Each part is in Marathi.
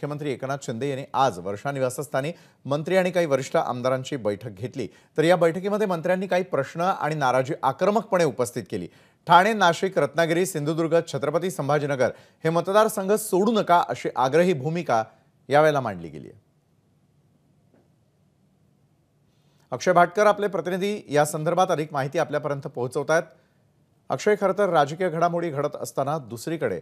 मुख्यमंत्री एकनाथ शिंदे यांनी आज वर्षा निवासस्थानी मंत्री आणि काही वरिष्ठ आमदारांची बैठक घेतली। तर या बैठकीमध्ये मंत्र्यांनी काही प्रश्न आणि नाराजी आक्रमकपणे उपस्थित केली। ठाणे, नाशिक, रत्नागिरी, सिंधुदुर्ग, छत्रपती संभाजीनगर हे मतदारसंघ सोडू नका अशी आग्रही भूमिका यावेळेला मांडली गेली आहे। अक्षय भाटकर आपले प्रतिनिधी या संदर्भात अधिक माहिती आपल्यापर्यंत पोहोचवतात। अक्षय, खरं तर राजकीय घडामोडी घडत असताना दुसरीकडे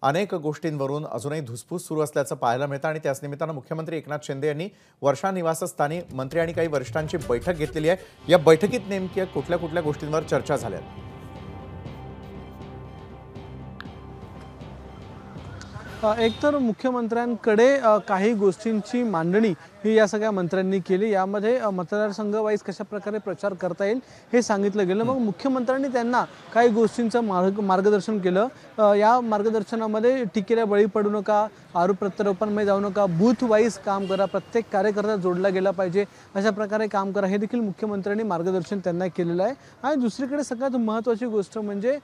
अनेक गोष्टींवरून अजूनही धुसफूस सुरू असल्याचं पाहायला मिळतं आणि त्याच निमित्तानं मुख्यमंत्री एकनाथ शिंदे यांनी वर्षा निवासस्थानी मंत्री आणि काही वरिष्ठांची बैठक घेतलेली आहे। या बैठकीत नेमक्या कुठल्या गोष्टींवर चर्चा झाल्या? एकतर मुख्यमंत्र्यांकडे काही गोष्टींची मांडणी ही या सगळ्या मंत्र्यांनी केली। यामध्ये मतदारसंघ वाईज कशा प्रकारे प्रचार करता येईल हे सांगितलं गेलं। मग मुख्यमंत्र्यांनी त्यांना काही गोष्टींचं मार्गदर्शन केलं। या मार्गदर्शनामध्ये टीकेला बळी पडू नका, आरोप प्रत्यारोपणमध्ये जाऊ नका, बूथ वाईज काम करा, प्रत्येक कार्यकर्ता जोडला गेला पाहिजे, अशा प्रकारे काम करा, हे देखील मुख्यमंत्र्यांनी मार्गदर्शन त्यांना केलेलं आहे। आणि दुसरीकडे सगळ्यात महत्त्वाची गोष्ट म्हणजे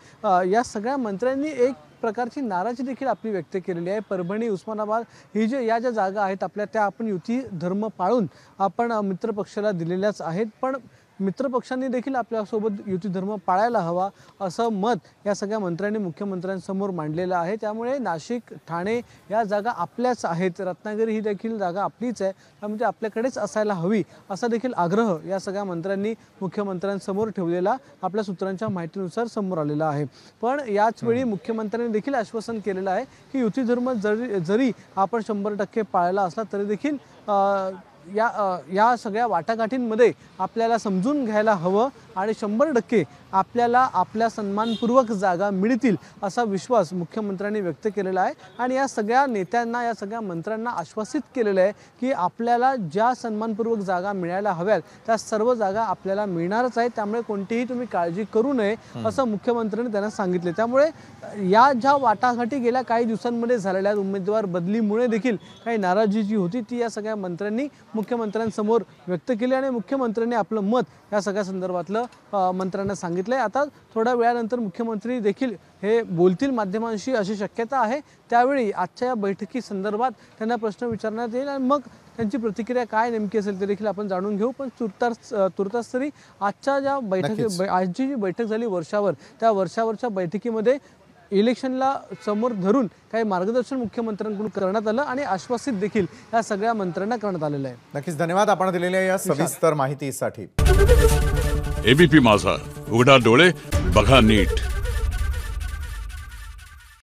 या सगळ्या मंत्र्यांनी एक प्रकारची नाराजी देखील आपली व्यक्त केलेली आहे। परभणी, उस्मानाबाद ही ज्या जागा आहेत आपल्या, त्या आपण युती धर्म पाळून आपण मित्रपक्षाला दिलेल्याच आहेत, पण मित्रपक्षांनी देखील आपल्यासोबत युती धर्म पाळायला हवा असं मत या सगळ्या मंत्र्यांनी मुख्यमंत्र्यांसमोर मांडलेलं आहे। त्यामुळे नाशिक, ठाणे या जागा आपल्याच आहेत, रत्नागिरी ही देखील जागा आपलीच आहे, त्यामुळे आपल्याकडेच असायला हवी असा देखील आग्रह या सगळ्या मंत्र्यांनी मुख्यमंत्र्यांसमोर ठेवलेला आपल्या सूत्रांच्या माहितीनुसार समोर आलेला आहे। पण याच वेळी मुख्यमंत्र्यांनी देखील आश्वासन केलेलं आहे की युती धर्म जरी आपण 100% पाळला असला तरी देखील या सगळ्या वाटाघाटींमध्ये आपल्याला समजून घ्यायला हवं आणि 100% आपल्याला आपल्या सन्मानपूर्वक जागा मिळतील असा विश्वास मुख्यमंत्र्यांनी व्यक्त केलेला आहे। आणि या सगळ्या नेत्यांना, या सगळ्या मंत्र्यांना आश्वासित केलेलं आहे की आपल्याला ज्या सन्मानपूर्वक जागा मिळायला हव्यात त्या सर्व जागा आपल्याला मिळणारच आहेत, त्यामुळे कोणतीही तुम्ही काळजी करू नये असं मुख्यमंत्र्यांनी त्यांना सांगितले। त्यामुळे या ज्या वाटाघाटी गेल्या काही दिवसांमध्ये झालेल्या उमेदवार बदलीमुळे देखील काही नाराजी जी होती ती या सगळ्या मंत्र्यांनी मुख्यमंत्र्यांसमोर व्यक्त केली आणि मुख्यमंत्र्यांनी आपलं मत या सगळ्या संदर्भातलं मंत्र्यांना सांगितलंय। आता थोड्या वेळानंतर मुख्यमंत्री देखील हे बोलतील माध्यमांशी अशी शक्यता आहे। त्यावेळी आजच्या या बैठकी संदर्भात त्यांना प्रश्न विचारण्यात येईल आणि मग त्यांची प्रतिक्रिया काय नेमकी असेल ते देखील आपण जाणून घेऊ। पण तुर्तास तरी आजच्या ज्या आजची जी बैठक झाली वर्षावर, त्या वर्षावरच्या बैठकीमध्ये इलेक्शनला समोर धरून काही मार्गदर्शन मुख्यमंत्र्यांकडून करण्यात आलं आणि आश्वासित देखील या सगळ्या मंत्र्यांना करण्यात आलेलं आहे। नक्कीच धन्यवाद आपण दिलेल्या या सविस्तर माहितीसाठी। एबीपी माझा, उघडा डोळे बघा नीट।